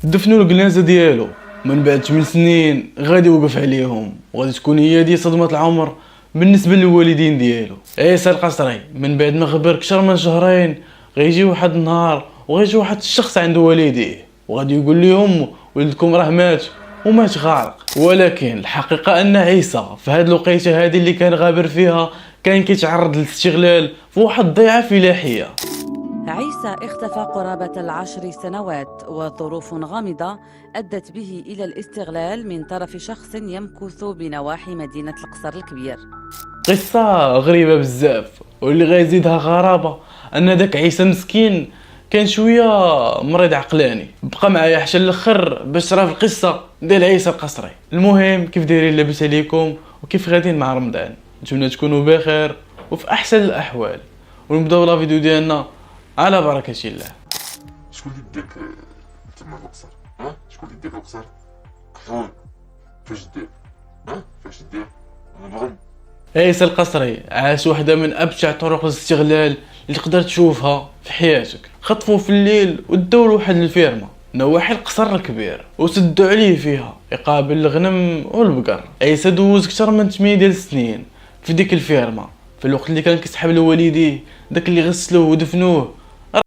دفنوا الجنازه ديالو. من بعد 8 سنين غادي يوقف عليهم، وغادي تكون هي دي صدمه العمر بالنسبه للوالدين ديالو. عيسى القصري من بعد ما غبر كثر من شهرين غيجي واحد النهار وغيجي واحد الشخص عند والديه وغادي يقول لهم ولدكم راه مات ومات غارق. ولكن الحقيقه ان عيسى في هاد الوقيته هذه اللي كان غابر فيها كان كيتعرض للاستغلال في واحد الضيعه فلاحيه. عيسى اختفى قرابة 10 سنوات، وظروف غامضة أدت به إلى الاستغلال من طرف شخص يمكث بنواحي مدينة القصر الكبير. قصة غريبة بزاف، واللي غيزيدها غرابة ان داك عيسى مسكين كان شوية مريض عقلاني. بقى معايا حتى الاخر باش ترى في القصة ديال عيسى القصري. المهم كيف دايرين، لاباس عليكم وكيف غاديين مع رمضان؟ نتمنى تكونوا بخير وفي احسن الاحوال، ونبداو لا فيديو ديالنا على بركة الله. شكون اللي داك تما القصر؟ شكون اللي داك القصر؟ كحول. فاش دير؟ فاش دير؟ نغم. عيسى القصري عاش واحدة من أبشع طرق الاستغلال اللي تقدر تشوفها في حياتك. خطفوه في الليل وداو لواحد الفيرما نواحي القصر الكبير وسدوا عليه فيها يقابل الغنم والبقر. عيسى دوز كتر من 8 ديال السنين في ديك الفيرما، في الوقت اللي كان كيسحب لوالديه داك اللي غسلوه ودفنوه